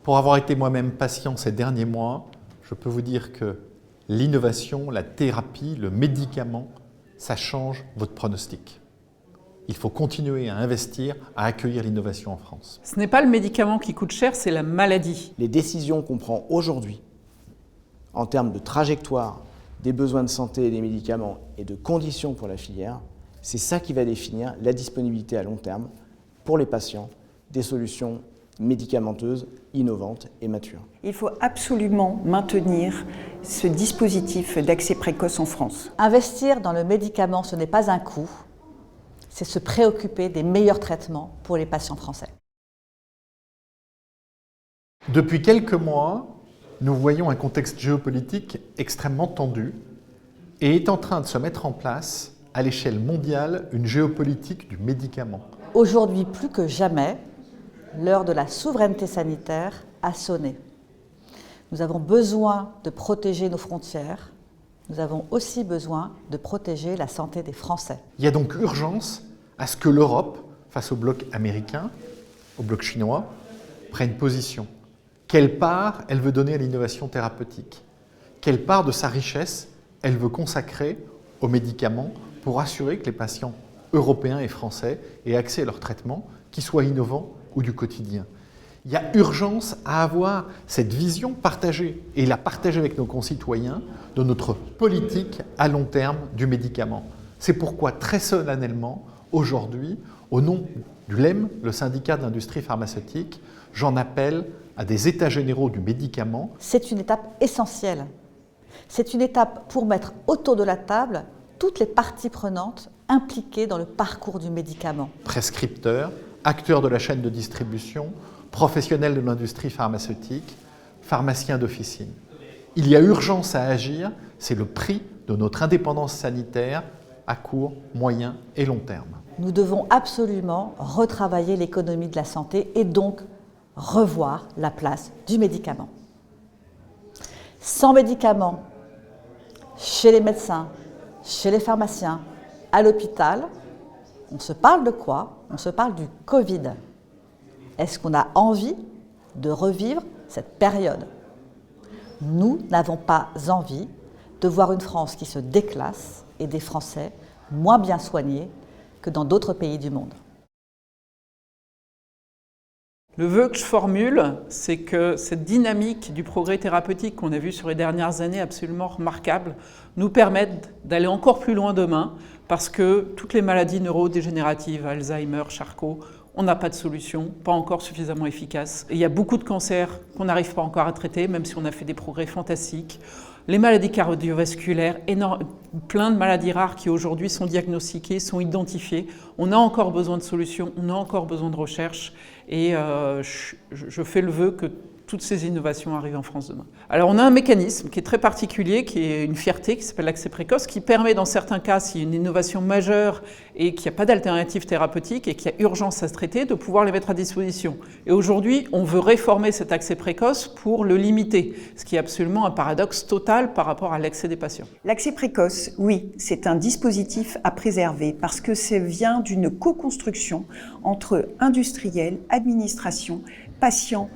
Pour avoir été moi-même patient ces derniers mois, je peux vous dire que l'innovation, la thérapie, le médicament, ça change votre pronostic. Il faut continuer à investir, à accueillir l'innovation en France. Ce n'est pas le médicament qui coûte cher, c'est la maladie. Les décisions qu'on prend aujourd'hui en termes de trajectoire des besoins de santé et des médicaments et de conditions pour la filière, c'est ça qui va définir la disponibilité à long terme pour les patients des solutions médicamenteuses, innovantes et matures. Il faut absolument maintenir ce dispositif d'accès précoce en France. Investir dans le médicament, ce n'est pas un coût, c'est se préoccuper des meilleurs traitements pour les patients français. Depuis quelques mois, nous voyons un contexte géopolitique extrêmement tendu et est en train de se mettre en place à l'échelle mondiale une géopolitique du médicament. Aujourd'hui, plus que jamais, l'heure de la souveraineté sanitaire a sonné. Nous avons besoin de protéger nos frontières. Nous avons aussi besoin de protéger la santé des Français. Il y a donc urgence à ce que l'Europe, face au bloc américain, au bloc chinois, prenne position. Quelle part elle veut donner à l'innovation thérapeutique? Quelle part de sa richesse elle veut consacrer aux médicaments pour assurer que les patients européens et français aient accès à leurs traitements, qu'ils soient innovants ou du quotidien? Il y a urgence à avoir cette vision partagée et la partager avec nos concitoyens de notre politique à long terme du médicament. C'est pourquoi très solennellement, aujourd'hui, au nom du LEM, le syndicat de l'industrie pharmaceutique, j'en appelle à des états généraux du médicament. C'est une étape essentielle. C'est une étape pour mettre autour de la table toutes les parties prenantes impliquées dans le parcours du médicament. Prescripteurs, acteurs de la chaîne de distribution, professionnels de l'industrie pharmaceutique, pharmaciens d'officine. Il y a urgence à agir, c'est le prix de notre indépendance sanitaire à court, moyen et long terme. Nous devons absolument retravailler l'économie de la santé et donc revoir la place du médicament. Sans médicaments, chez les médecins, chez les pharmaciens, à l'hôpital, on se parle de quoi? On se parle du Covid. Est-ce qu'on a envie de revivre cette période? Nous n'avons pas envie de voir une France qui se déclasse et des Français moins bien soignés que dans d'autres pays du monde. Le vœu que je formule, c'est que cette dynamique du progrès thérapeutique qu'on a vu sur les dernières années, absolument remarquable, nous permette d'aller encore plus loin demain, parce que toutes les maladies neurodégénératives, Alzheimer, Charcot, on n'a pas de solution, pas encore suffisamment efficace. Et il y a beaucoup de cancers qu'on n'arrive pas encore à traiter, même si on a fait des progrès fantastiques. Les maladies cardiovasculaires, plein de maladies rares qui aujourd'hui sont diagnostiquées, sont identifiées. On a encore besoin de solutions, on a encore besoin de recherche. Et je fais le vœu que toutes ces innovations arrivent en France demain. Alors on a un mécanisme qui est très particulier, qui est une fierté, qui s'appelle l'accès précoce, qui permet dans certains cas, s'il y a une innovation majeure et qu'il n'y a pas d'alternative thérapeutique et qu'il y a urgence à se traiter, de pouvoir les mettre à disposition. Et aujourd'hui, on veut réformer cet accès précoce pour le limiter, ce qui est absolument un paradoxe total par rapport à l'accès des patients. L'accès précoce, oui, c'est un dispositif à préserver parce que ça vient d'une co-construction entre industriels, administration, patients,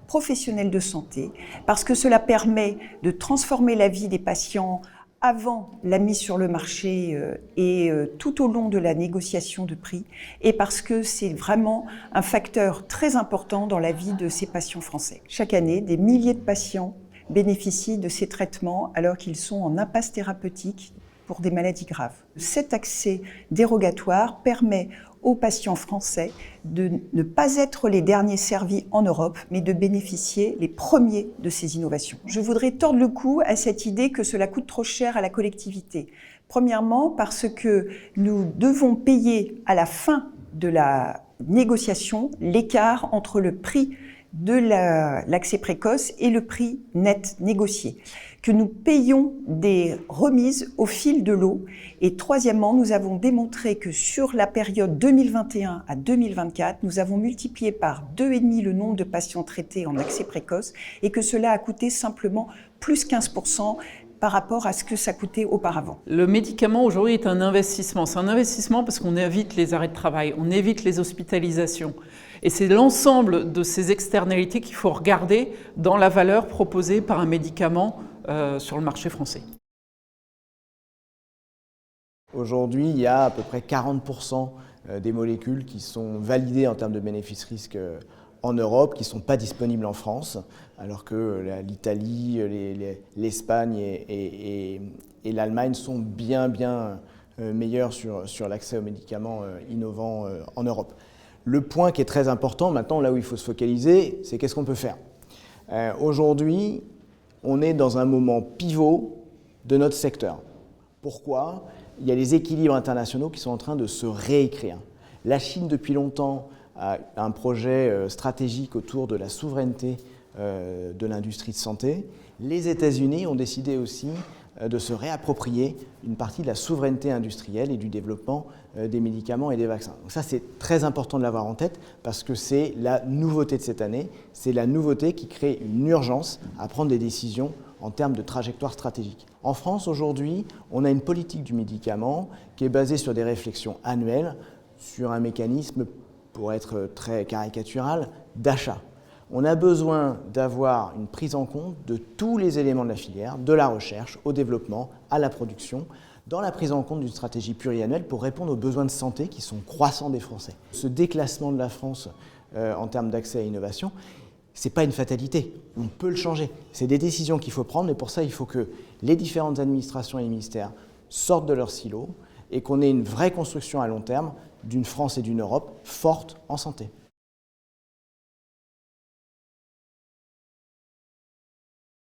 professionnels de santé, parce que cela permet de transformer la vie des patients avant la mise sur le marché et tout au long de la négociation de prix, et parce que c'est vraiment un facteur très important dans la vie de ces patients français. Chaque année, des milliers de patients bénéficient de ces traitements alors qu'ils sont en impasse thérapeutique pour des maladies graves. Cet accès dérogatoire permet aux patients français de ne pas être les derniers servis en Europe, mais de bénéficier les premiers de ces innovations. Je voudrais tordre le cou à cette idée que cela coûte trop cher à la collectivité. Premièrement, parce que nous devons payer à la fin de la négociation l'écart entre le prix de l'accès précoce et le prix net négocié, que nous payons des remises au fil de l'eau. Et troisièmement, nous avons démontré que sur la période 2021 à 2024, nous avons multiplié par 2,5 le nombre de patients traités en accès précoce et que cela a coûté simplement plus 15% par rapport à ce que ça coûtait auparavant. Le médicament aujourd'hui est un investissement. C'est un investissement parce qu'on évite les arrêts de travail, on évite les hospitalisations. Et c'est l'ensemble de ces externalités qu'il faut regarder dans la valeur proposée par un médicament sur le marché français. Aujourd'hui, il y a à peu près 40% des molécules qui sont validées en termes de bénéfices-risques en Europe, qui ne sont pas disponibles en France, alors que l'Italie, l'Espagne et l'Allemagne sont bien meilleurs sur l'accès aux médicaments innovants en Europe. Le point qui est très important maintenant, là où il faut se focaliser, c'est qu'est-ce qu'on peut faire. Aujourd'hui, on est dans un moment pivot de notre secteur. Pourquoi ? Il y a les équilibres internationaux qui sont en train de se réécrire. La Chine, depuis longtemps, a un projet stratégique autour de la souveraineté de l'industrie de santé. Les États-Unis ont décidé aussi de se réapproprier une partie de la souveraineté industrielle et du développement des médicaments et des vaccins. Donc ça, c'est très important de l'avoir en tête parce que c'est la nouveauté de cette année. C'est la nouveauté qui crée une urgence à prendre des décisions en termes de trajectoire stratégique. En France, aujourd'hui, on a une politique du médicament qui est basée sur des réflexions annuelles, sur un mécanisme, pour être très caricatural, d'achat. On a besoin d'avoir une prise en compte de tous les éléments de la filière, de la recherche, au développement, à la production, dans la prise en compte d'une stratégie pluriannuelle pour répondre aux besoins de santé qui sont croissants des Français. Ce déclassement de la France en termes d'accès à l'innovation, ce n'est pas une fatalité, on peut le changer. C'est des décisions qu'il faut prendre, mais pour ça, il faut que les différentes administrations et les ministères sortent de leur silo et qu'on ait une vraie construction à long terme d'une France et d'une Europe fortes en santé.